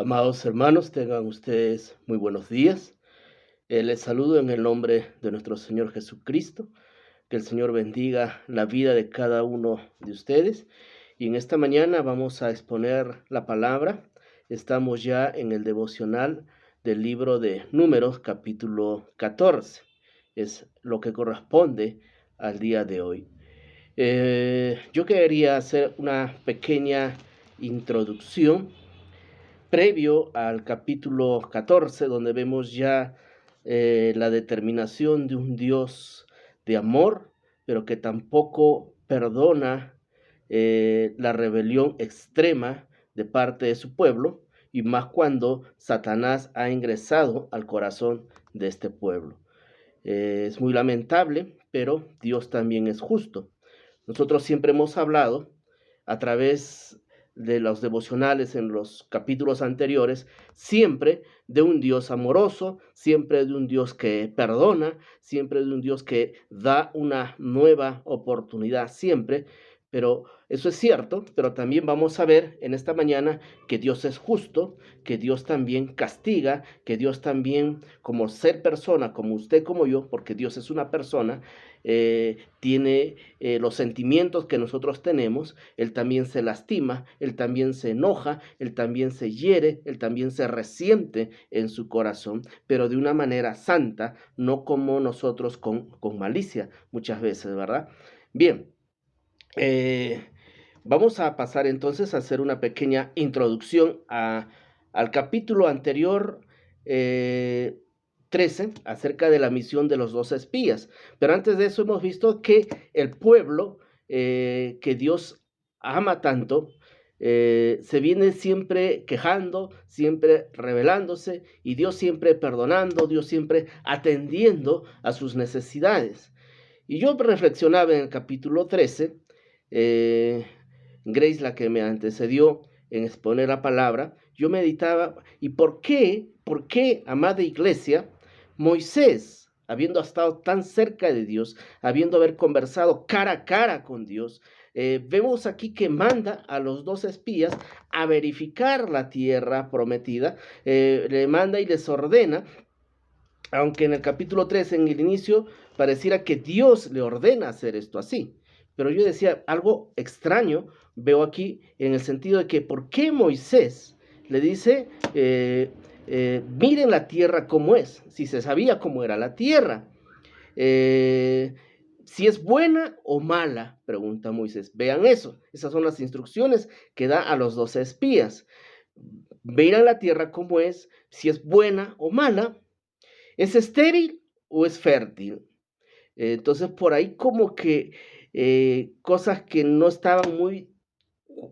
Amados hermanos, tengan ustedes muy buenos días. Les saludo en el nombre de nuestro Señor Jesucristo. Que el Señor bendiga la vida de cada uno de ustedes. Y en esta mañana vamos a exponer la palabra. Estamos ya en el devocional del libro de Números, capítulo 14. Es lo que corresponde al día de hoy. Yo quería hacer una pequeña introducción previo al capítulo 14, donde vemos ya la determinación de un Dios de amor, pero que tampoco perdona la rebelión extrema de parte de su pueblo, y más cuando Satanás ha ingresado al corazón de este pueblo. Es muy lamentable, pero Dios también es justo. Nosotros siempre hemos hablado a través de los devocionales en los capítulos anteriores, siempre de un Dios amoroso, siempre de un Dios que perdona, siempre de un Dios que da una nueva oportunidad, siempre. Pero eso es cierto, pero también vamos a ver en esta mañana que Dios es justo, que Dios también castiga, que Dios también, como ser persona, como usted, como yo, porque Dios es una persona, tiene los sentimientos que nosotros tenemos. Él también se lastima, Él también se enoja, Él también se hiere, Él también se resiente en su corazón, pero de una manera santa, no como nosotros con malicia muchas veces, ¿verdad? Bien, vamos a pasar entonces a hacer una pequeña introducción al capítulo anterior, 13, acerca de la misión de los 12 espías. Pero antes de eso hemos visto que el pueblo que Dios ama tanto, se viene siempre quejando, siempre rebelándose, y Dios siempre perdonando, Dios siempre atendiendo a sus necesidades. Y yo reflexionaba en el capítulo 13, Grace, la que me antecedió en exponer la palabra, yo meditaba, ¿y por qué, amada iglesia, Moisés, habiendo estado tan cerca de Dios, habiendo haber conversado cara a cara con Dios, vemos aquí que manda a los 2 espías a verificar la tierra prometida, le manda y les ordena, aunque en el capítulo 3, en el inicio, pareciera que Dios le ordena hacer esto así. Pero yo decía, algo extraño veo aquí en el sentido de que ¿por qué Moisés le dice, miren la tierra como es? Si se sabía cómo era la tierra. Si es buena o mala, pregunta Moisés. Vean eso, esas son las instrucciones que da a los 12 espías. Miren la tierra como es, si es buena o mala. ¿Es estéril o es fértil? Entonces, por ahí como que cosas que no estaban muy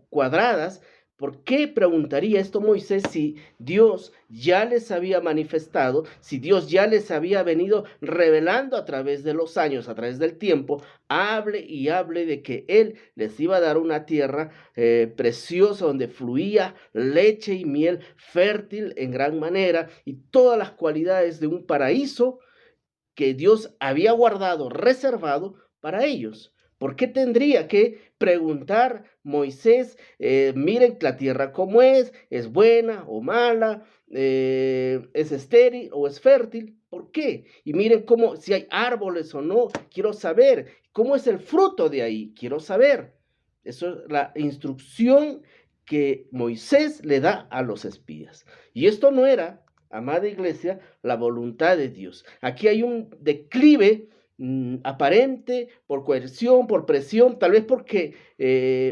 cuadradas. ¿Por qué preguntaría esto Moisés si Dios ya les había manifestado, si Dios ya les había venido revelando a través de los años, a través del tiempo, hable y hable de que Él les iba a dar una tierra preciosa donde fluía leche y miel, fértil en gran manera, y todas las cualidades de un paraíso que Dios había guardado, reservado para ellos? ¿Por qué tendría que preguntar Moisés, miren la tierra cómo es buena o mala, es estéril o es fértil? ¿Por qué? Y miren cómo, si hay árboles o no, quiero saber. ¿Cómo es el fruto de ahí? Quiero saber. Eso es la instrucción que Moisés le da a los espías. Y esto no era, amada iglesia, la voluntad de Dios. Aquí hay un declive aparente, por coerción, por presión, tal vez porque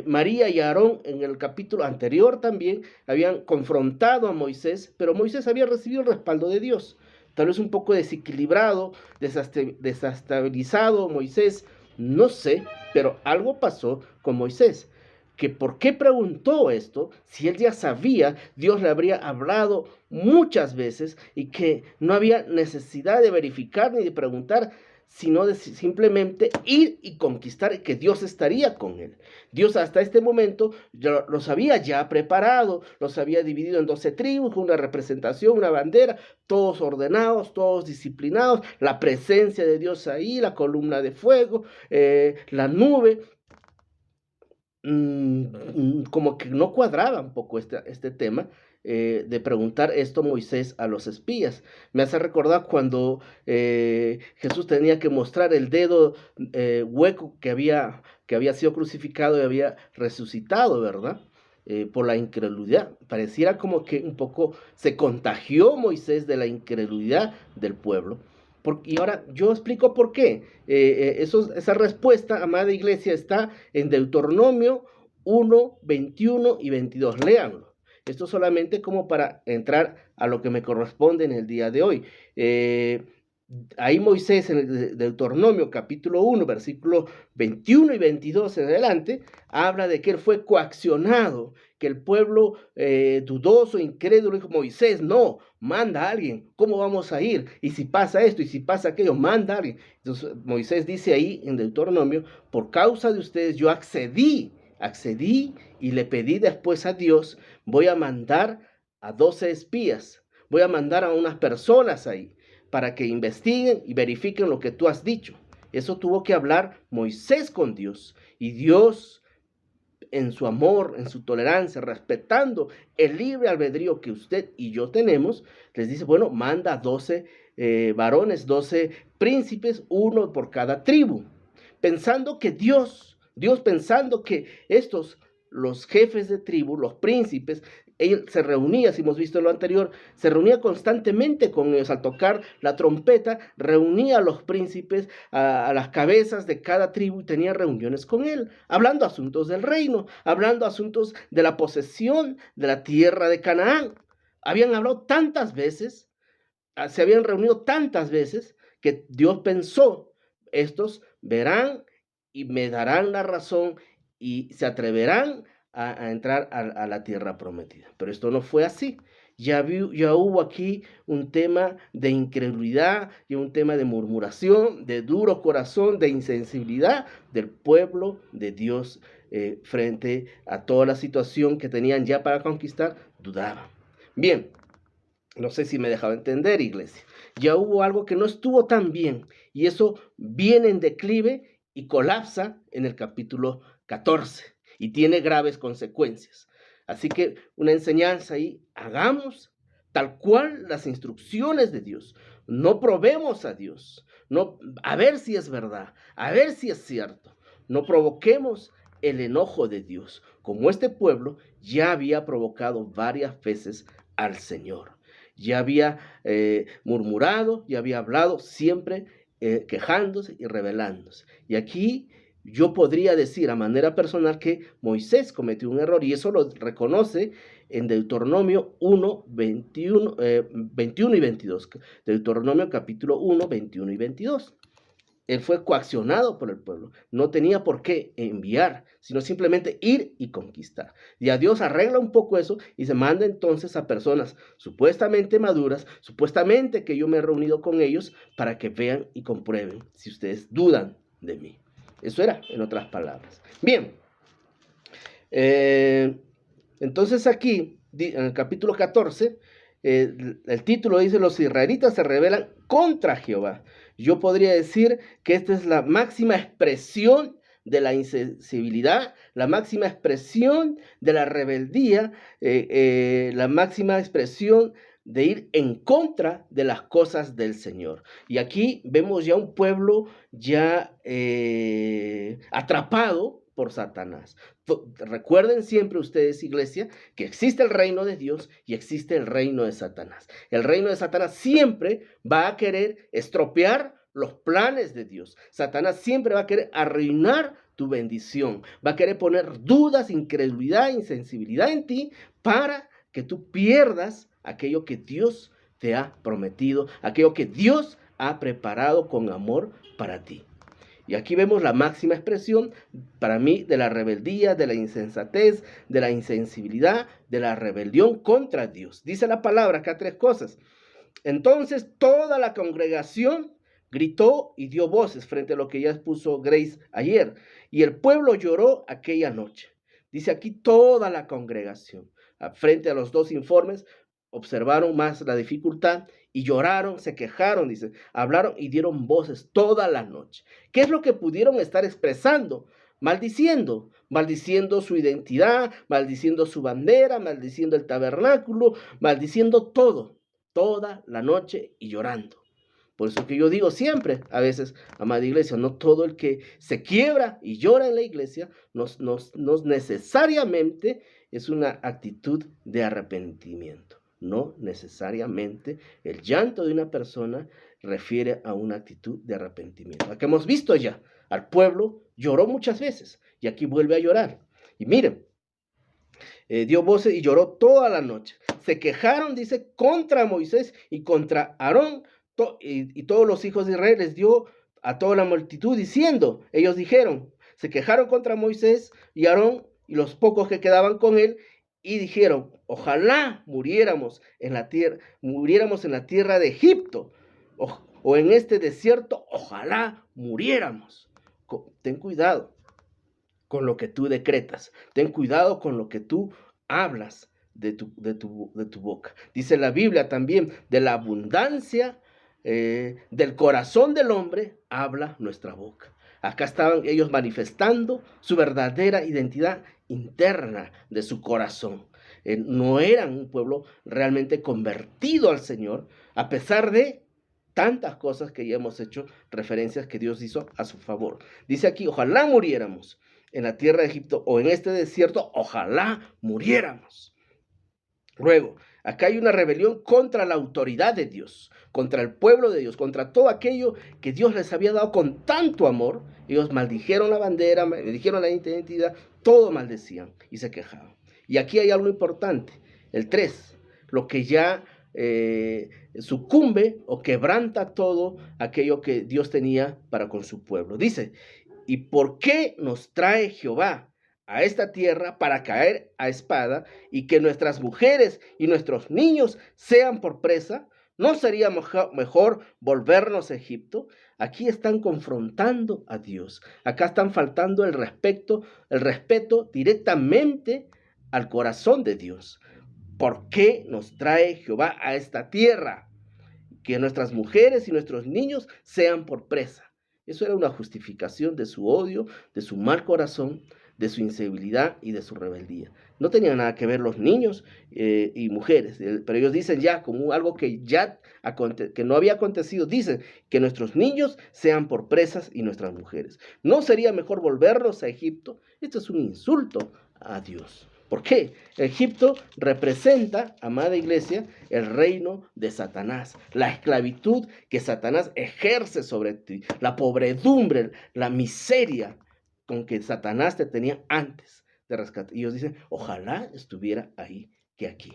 María y Aarón en el capítulo anterior también habían confrontado a Moisés, pero Moisés había recibido el respaldo de Dios. Tal vez un poco desequilibrado, desestabilizado Moisés, no sé, pero algo pasó con Moisés. Que por qué preguntó esto, si él ya sabía, Dios le habría hablado muchas veces y que no había necesidad de verificar ni de preguntar, sino de simplemente ir y conquistar, y que Dios estaría con él. Dios hasta este momento los había ya preparado, los había dividido en 12 tribus, una representación, una bandera, todos ordenados, todos disciplinados, la presencia de Dios ahí, la columna de fuego, la nube. como que no cuadraba un poco este tema de preguntar esto Moisés a los espías. Me hace recordar cuando Jesús tenía que mostrar el dedo hueco que había sido crucificado y había resucitado, ¿verdad? Por la incredulidad. Pareciera como que un poco se contagió Moisés de la incredulidad del pueblo. Y ahora yo explico por qué. Esa respuesta, amada iglesia, está en Deuteronomio 1, 21 y 22. Léanlo. Esto solamente como para entrar a lo que me corresponde en el día de hoy. Ahí Moisés en el Deuteronomio capítulo 1, versículos 21 y 22 en adelante, habla de que él fue coaccionado, que el pueblo dudoso, incrédulo, dijo: Moisés, no, manda a alguien, ¿cómo vamos a ir? Y si pasa esto, y si pasa aquello, manda a alguien. Entonces Moisés dice ahí en Deuteronomio: por causa de ustedes yo accedí y le pedí después a Dios, voy a mandar a 12 espías, voy a mandar a unas personas ahí, para que investiguen y verifiquen lo que tú has dicho. Eso tuvo que hablar Moisés con Dios, y Dios, en su amor, en su tolerancia, respetando el libre albedrío que usted y yo tenemos, les dice: bueno, manda 12 varones, 12 príncipes, uno por cada tribu, pensando que Dios pensando que estos, los jefes de tribu, los príncipes, él se reunía, si hemos visto en lo anterior, se reunía constantemente con ellos. Al tocar la trompeta, reunía a los príncipes, a las cabezas de cada tribu, y tenía reuniones con él, hablando asuntos del reino, hablando asuntos de la posesión de la tierra de Canaán. Habían hablado tantas veces, se habían reunido tantas veces, que Dios pensó: estos verán y me darán la razón y se atreverán a entrar a la tierra prometida. Pero esto no fue así. Ya hubo aquí un tema de incredulidad y un tema de murmuración, de duro corazón, de insensibilidad del pueblo de Dios frente a toda la situación que tenían ya para conquistar. Dudaban. Bien, no sé si me dejaba entender, iglesia. Ya hubo algo que no estuvo tan bien, y eso viene en declive y colapsa en el capítulo 14 y tiene graves consecuencias. Así que una enseñanza ahí: hagamos tal cual las instrucciones de Dios. No probemos a Dios, no, a ver si es verdad, a ver si es cierto. No provoquemos el enojo de Dios, como este pueblo ya había provocado varias veces al Señor. Ya había murmurado, ya había hablado, siempre quejándose y rebelándose. Y aquí yo podría decir a manera personal que Moisés cometió un error, y eso lo reconoce en Deuteronomio 1, 21, 21 y 22. Deuteronomio capítulo 1, 21 y 22. Él fue coaccionado por el pueblo. No tenía por qué enviar, sino simplemente ir y conquistar. Y a Dios arregla un poco eso y se manda entonces a personas supuestamente maduras, supuestamente que yo me he reunido con ellos, para que vean y comprueben si ustedes dudan de mí. Eso era, en otras palabras. Bien, entonces aquí, en el capítulo 14, el título dice: los israelitas se rebelan contra Jehová. Yo podría decir que esta es la máxima expresión de la insensibilidad, la máxima expresión de la rebeldía, la máxima expresión de ir en contra de las cosas del Señor. Y aquí vemos ya un pueblo ya atrapado por Satanás. Recuerden siempre ustedes, iglesia, que existe el reino de Dios y existe el reino de Satanás. El reino de Satanás siempre va a querer estropear los planes de Dios. Satanás siempre va a querer arruinar tu bendición. Va a querer poner dudas, incredulidad, insensibilidad en ti, para que tú pierdas aquello que Dios te ha prometido, aquello que Dios ha preparado con amor para ti. Y aquí vemos la máxima expresión, para mí, de la rebeldía, de la insensatez, de la insensibilidad, de la rebelión contra Dios. Dice la palabra acá 3 cosas. Entonces toda la congregación gritó y dio voces, frente a lo que ya expuso Grace ayer. Y el pueblo lloró aquella noche. Dice aquí toda la congregación. Frente a los 2 informes, observaron más la dificultad y lloraron, se quejaron, dice, hablaron y dieron voces toda la noche. ¿Qué es lo que pudieron estar expresando maldiciendo su identidad, maldiciendo su bandera, maldiciendo el tabernáculo, maldiciendo todo, toda la noche y llorando. Por eso que yo digo siempre, a veces, amada iglesia, no todo el que se quiebra y llora en la iglesia, no necesariamente es una actitud de arrepentimiento. No necesariamente el llanto de una persona refiere a una actitud de arrepentimiento. La que hemos visto ya, al pueblo lloró muchas veces y aquí vuelve a llorar. Y miren, dio voces y lloró toda la noche. Se quejaron, dice, contra Moisés y contra Aarón, y todos los hijos de Israel les dio a toda la multitud diciendo, ellos dijeron, se quejaron contra Moisés y Aarón y los pocos que quedaban con él y dijeron, ojalá muriéramos en la tierra de Egipto o en este desierto, ojalá muriéramos. Ten cuidado con lo que tú decretas, ten cuidado con lo que tú hablas de tu boca. Dice la Biblia también, de la abundancia del corazón del hombre habla nuestra boca. Acá estaban ellos manifestando su verdadera identidad interna de su corazón. No eran un pueblo realmente convertido al Señor, a pesar de tantas cosas que ya hemos hecho referencias que Dios hizo a su favor. Dice aquí, ojalá muriéramos en la tierra de Egipto o en este desierto, ojalá muriéramos. Luego, acá hay una rebelión contra la autoridad de Dios, contra el pueblo de Dios, contra todo aquello que Dios les había dado con tanto amor. Ellos maldijeron la bandera, maldijeron la identidad, todo maldecían y se quejaban. Y aquí hay algo importante, el 3, lo que ya sucumbe o quebranta todo aquello que Dios tenía para con su pueblo. Dice, ¿y por qué nos trae Jehová a esta tierra para caer a espada y que nuestras mujeres y nuestros niños sean por presa? ¿No sería mejor volvernos a Egipto? Aquí están confrontando a Dios. Acá están faltando el respeto directamente al corazón de Dios. ¿Por qué nos trae Jehová a esta tierra? Que nuestras mujeres y nuestros niños sean por presa. Eso era una justificación de su odio, de su mal corazón, de su insensibilidad y de su rebeldía. No tenían nada que ver los niños y mujeres, pero ellos dicen ya como algo que que no había acontecido, dicen que nuestros niños sean por presas y nuestras mujeres. ¿No sería mejor volvernos a Egipto? Esto es un insulto a Dios. ¿Por qué? Egipto representa, amada iglesia, el reino de Satanás, la esclavitud que Satanás ejerce sobre ti, la pobredumbre, la miseria con que Satanás te tenía antes de rescatar. Y ellos dicen, ojalá estuviera ahí que aquí.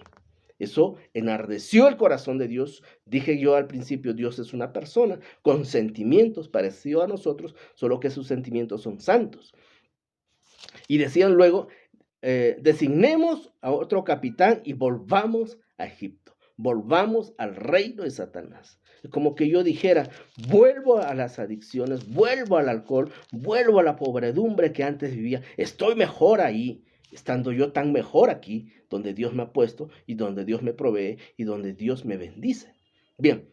Eso enardeció el corazón de Dios. Dije yo al principio, Dios es una persona con sentimientos parecidos a nosotros, solo que sus sentimientos son santos. Y decían luego, designemos a otro capitán y volvamos a Egipto, volvamos al reino de Satanás. Como que yo dijera, vuelvo a las adicciones, vuelvo al alcohol, vuelvo a la pobredumbre que antes vivía, estoy mejor ahí, estando yo tan mejor aquí, donde Dios me ha puesto y donde Dios me provee y donde Dios me bendice. Bien,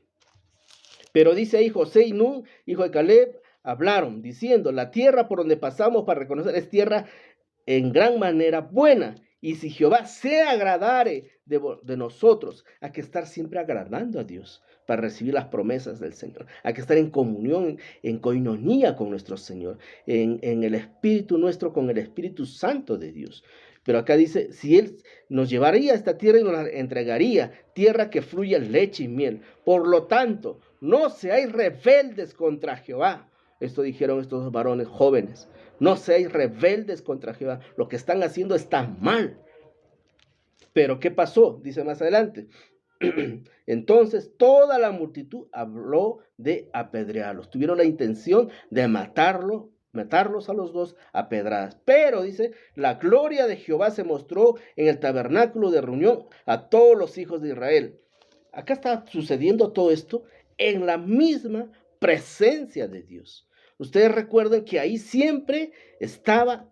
pero dice ahí José y Nun, hijo de Caleb, hablaron diciendo, la tierra por donde pasamos para reconocer es tierra en gran manera buena, y si Jehová se agradare de nosotros, hay que estar siempre agradando a Dios para recibir las promesas del Señor, hay que estar en comunión, en coinonía con nuestro Señor, en el Espíritu nuestro, con el Espíritu Santo de Dios. Pero acá dice, si Él nos llevaría a esta tierra y nos la entregaría, tierra que fluye leche y miel. Por lo tanto, no seáis rebeldes contra Jehová. Esto dijeron estos varones jóvenes. No seáis rebeldes contra Jehová. Lo que están haciendo está mal. Pero ¿qué pasó? Dice más adelante. Entonces toda la multitud habló de apedrearlos. Tuvieron la intención de matarlos a los dos a pedradas. Pero dice, la gloria de Jehová se mostró en el tabernáculo de reunión a todos los hijos de Israel. Acá está sucediendo todo esto en la misma presencia de Dios. Ustedes recuerden que ahí siempre estaba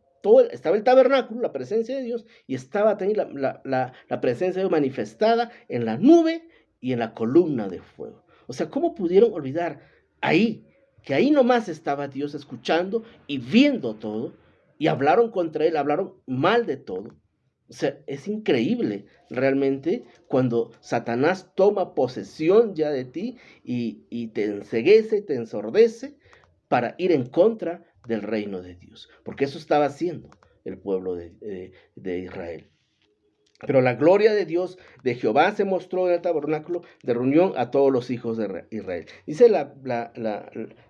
el tabernáculo, la presencia de Dios, y estaba también la presencia de Dios manifestada en la nube y en la columna de fuego. O sea, ¿cómo pudieron olvidar ahí, que ahí nomás estaba Dios escuchando y viendo todo? y hablaron contra él, hablaron mal de todo. O sea, es increíble realmente cuando Satanás toma posesión ya de ti y te enceguece, te ensordece para ir en contra del reino de Dios. Porque eso estaba haciendo el pueblo de Israel. Pero la gloria de Dios, de Jehová, se mostró en el tabernáculo de reunión a todos los hijos de Israel. Dice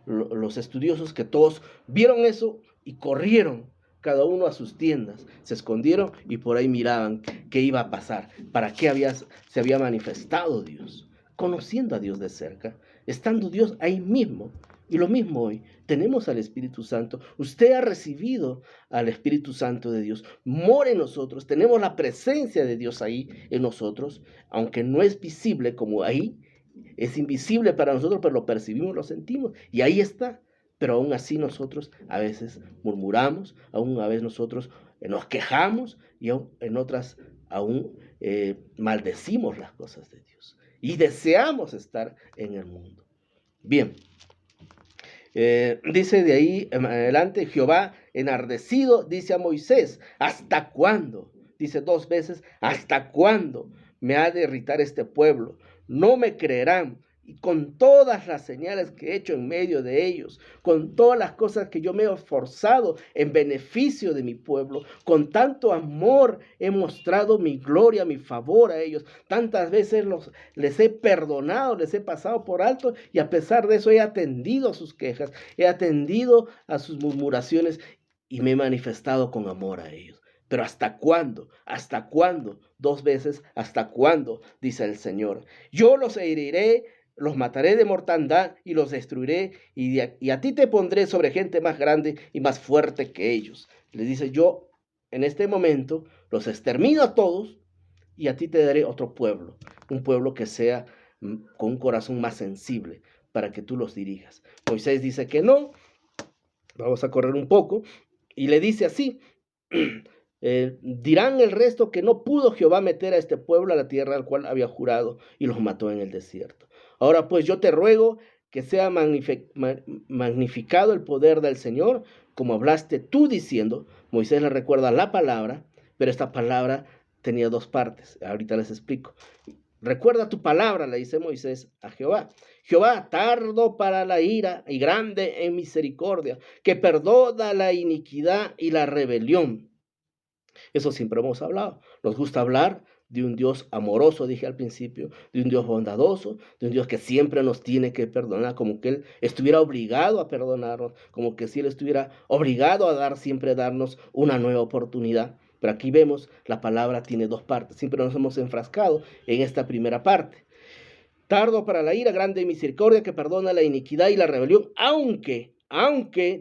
los estudiosos que todos vieron eso y corrieron, cada uno a sus tiendas, se escondieron y por ahí miraban qué iba a pasar, para qué se había manifestado Dios, conociendo a Dios de cerca, estando Dios ahí mismo. Y lo mismo hoy, tenemos al Espíritu Santo. Usted ha recibido al Espíritu Santo de Dios, mora en nosotros, tenemos la presencia de Dios ahí en nosotros, aunque no es visible como ahí, es invisible para nosotros, pero lo percibimos, lo sentimos, y ahí está. Pero aún así nosotros a veces murmuramos, aún a veces nosotros nos quejamos, y aún en otras aún maldecimos las cosas de Dios, y deseamos estar en el mundo. Bien. Dice de ahí en adelante, Jehová enardecido dice a Moisés, ¿hasta cuándo? Dice 2 veces, ¿hasta cuándo me ha de irritar este pueblo? No me creerán. Y con todas las señales que he hecho en medio de ellos, con todas las cosas que yo me he esforzado en beneficio de mi pueblo, con tanto amor he mostrado mi gloria, mi favor a ellos, tantas veces les he perdonado, les he pasado por alto, y a pesar de eso he atendido a sus quejas, he atendido a sus murmuraciones y me he manifestado con amor a ellos. Pero ¿hasta cuándo? ¿Hasta cuándo? 2 veces, ¿hasta cuándo? Dice el Señor. Yo los heriré, los mataré de mortandad y los destruiré, y a ti te pondré sobre gente más grande y más fuerte que ellos. Les dice, yo en este momento los extermino a todos y a ti te daré otro pueblo, un pueblo que sea con un corazón más sensible para que tú los dirijas. Moisés dice que no, vamos a correr un poco, y le dice así, dirán el resto que no pudo Jehová meter a este pueblo a la tierra al cual había jurado y los mató en el desierto. Ahora pues yo te ruego que sea magnificado el poder del Señor, como hablaste tú diciendo. Moisés le recuerda la palabra, pero esta palabra tenía 2 partes. Ahorita les explico. Recuerda tu palabra, le dice Moisés a Jehová. Jehová, tardo para la ira y grande en misericordia, que perdona la iniquidad y la rebelión. Eso siempre hemos hablado. Nos gusta hablar de un Dios amoroso, dije al principio, de un Dios bondadoso, de un Dios que siempre nos tiene que perdonar, como que Él estuviera obligado a perdonarnos, como que si Él estuviera obligado a siempre darnos una nueva oportunidad. Pero aquí vemos, la palabra tiene 2 partes. Siempre nos hemos enfrascado en esta primera parte. Tardo para la ira, grande en misericordia, que perdona la iniquidad y la rebelión, aunque,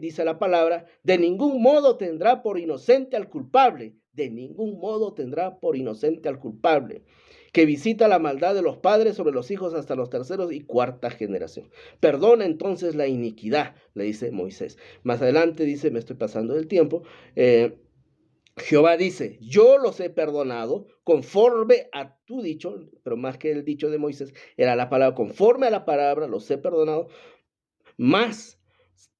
dice la palabra, de ningún modo tendrá por inocente al culpable, de ningún modo tendrá por inocente al culpable, que visita la maldad de los padres sobre los hijos hasta los 3ª y 4ª generación. Perdona entonces la iniquidad, le dice Moisés. Más adelante dice, me estoy pasando del tiempo, Jehová dice, yo los he perdonado conforme a tu dicho, pero más que el dicho de Moisés, era la palabra, conforme a la palabra, los he perdonado, más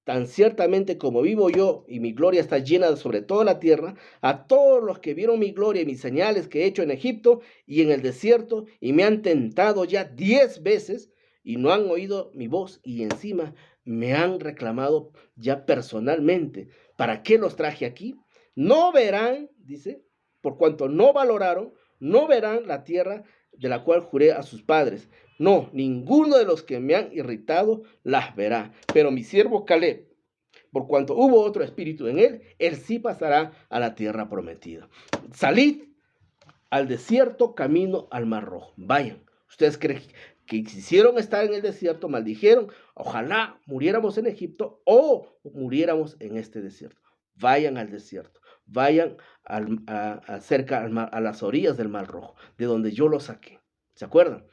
tan ciertamente como vivo yo y mi gloria está llena sobre toda la tierra, a todos los que vieron mi gloria y mis señales que he hecho en Egipto y en el desierto, y me han tentado ya 10 veces y no han oído mi voz, y encima me han reclamado ya personalmente. ¿Para qué los traje aquí? No verán, dice, por cuanto no valoraron, no verán la tierra de la cual juré a sus padres. No, ninguno de los que me han irritado las verá. Pero mi siervo Caleb, por cuanto hubo otro espíritu en él, él sí pasará a la tierra prometida. Salid al desierto, camino al Mar Rojo. Vayan. Ustedes creen que quisieron estar en el desierto, maldijeron. Ojalá muriéramos en Egipto o muriéramos en este desierto. Vayan al desierto. Vayan cerca al mar, a las orillas del Mar Rojo, de donde yo los saqué. ¿Se acuerdan?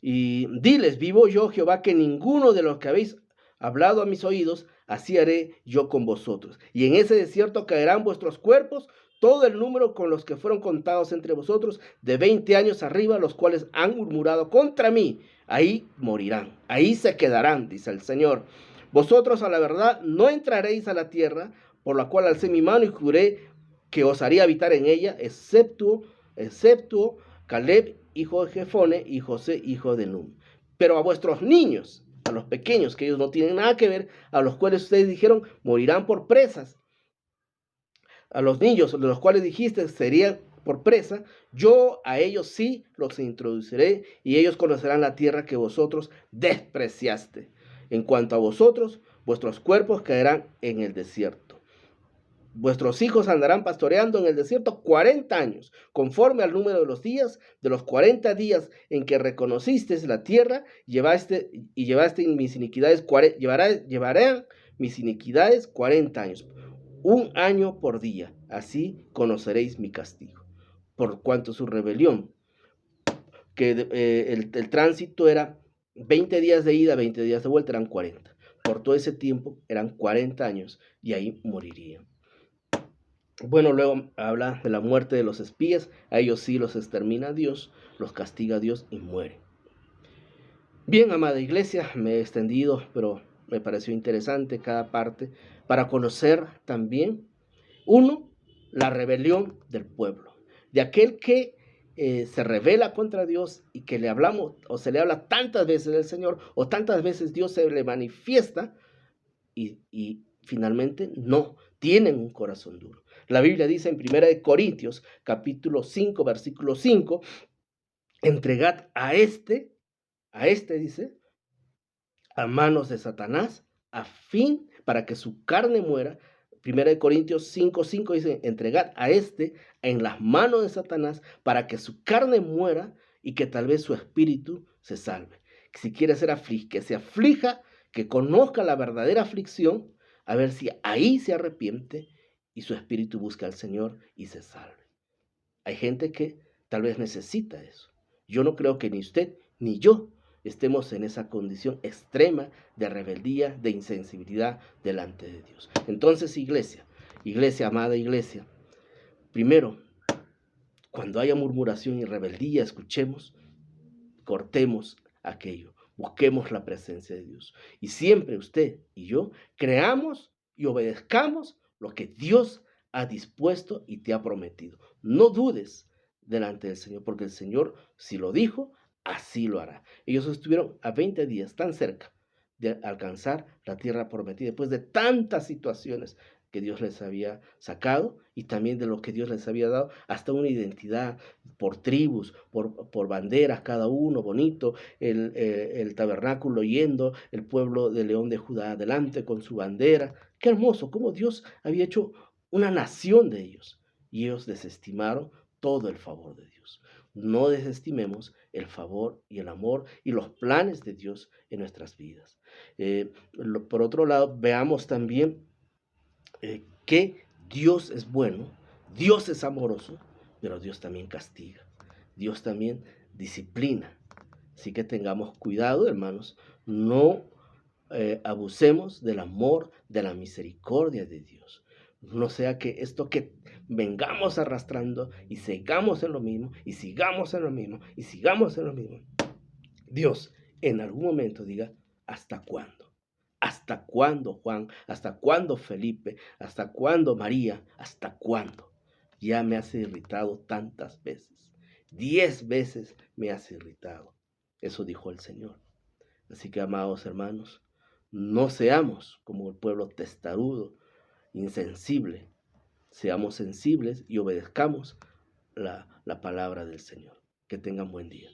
Y diles, vivo yo, Jehová, que ninguno de los que habéis hablado a mis oídos, así haré yo con vosotros. Y en ese desierto caerán vuestros cuerpos, todo el número con los que fueron contados entre vosotros, de 20 años arriba, los cuales han murmurado contra mí. Ahí morirán, ahí se quedarán, dice el Señor. Vosotros a la verdad no entraréis a la tierra, por la cual alcé mi mano y juré que os haría habitar en ella, excepto Caleb, hijo de Jefone, y José, hijo de Nun. Pero a vuestros niños, a los pequeños, que ellos no tienen nada que ver, a los cuales ustedes dijeron, morirán por presas, a los niños de los cuales dijiste serían por presa, yo a ellos sí los introduciré y ellos conocerán la tierra que vosotros despreciaste. En cuanto a vosotros, vuestros cuerpos caerán en el desierto. Vuestros hijos andarán pastoreando en el desierto 40 años, conforme al número de los días, de los 40 días en que reconocisteis la tierra, llevaste mis iniquidades, llevarán mis iniquidades 40 años, un año por día, así conoceréis mi castigo. Por cuanto su rebelión, que el tránsito era 20 días de ida, 20 días de vuelta, eran 40. Por todo ese tiempo eran 40 años y ahí morirían. Bueno, luego habla de la muerte de los espías. A ellos sí los extermina Dios, los castiga Dios y mueren. Bien, amada iglesia, me he extendido, pero me pareció interesante cada parte para conocer también, uno, la rebelión del pueblo, de aquel que se rebela contra Dios y que le hablamos o se le habla tantas veces del Señor o tantas veces Dios se le manifiesta y finalmente no, tienen un corazón duro. La Biblia dice en 1 Corintios capítulo 5 versículo 5, entregad a este dice, a manos de Satanás, a fin para que su carne muera. 1 Corintios 5:5 dice, entregad a este en las manos de Satanás para que su carne muera y que tal vez su espíritu se salve. Si quiere ser que se aflija, que conozca la verdadera aflicción, a ver si ahí se arrepiente y su espíritu busca al Señor y se salve. Hay gente que tal vez necesita eso. Yo no creo que ni usted ni yo estemos en esa condición extrema de rebeldía, de insensibilidad delante de Dios. Entonces, iglesia, amada iglesia, primero, cuando haya murmuración y rebeldía, escuchemos, cortemos aquello, busquemos la presencia de Dios. Y siempre usted y yo creamos y obedezcamos lo que Dios ha dispuesto y te ha prometido. No dudes delante del Señor, porque el Señor, si lo dijo, así lo hará. Ellos estuvieron a 20 días tan cerca de alcanzar la tierra prometida, después de tantas situaciones que Dios les había sacado y también de lo que Dios les había dado, hasta una identidad por tribus, por banderas, cada uno bonito, el tabernáculo yendo, el pueblo de León de Judá adelante con su bandera. Qué hermoso, cómo Dios había hecho una nación de ellos y ellos desestimaron todo el favor de Dios. No desestimemos el favor y el amor y los planes de Dios en nuestras vidas. Por otro lado, veamos también que Dios es bueno, Dios es amoroso, pero Dios también castiga, Dios también disciplina. Así que tengamos cuidado, hermanos, no abusemos del amor, de la misericordia de Dios. No sea que esto que vengamos arrastrando y sigamos en lo mismo, y sigamos en lo mismo, y sigamos en lo mismo. Dios en algún momento diga, ¿hasta cuándo? ¿Hasta cuándo, Juan? ¿Hasta cuándo, Felipe? ¿Hasta cuándo, María? ¿Hasta cuándo? Ya me has irritado tantas veces. 10 veces me has irritado. Eso dijo el Señor. Así que, amados hermanos, no seamos como el pueblo testarudo, insensible. Seamos sensibles y obedezcamos la palabra del Señor. Que tengan buen día.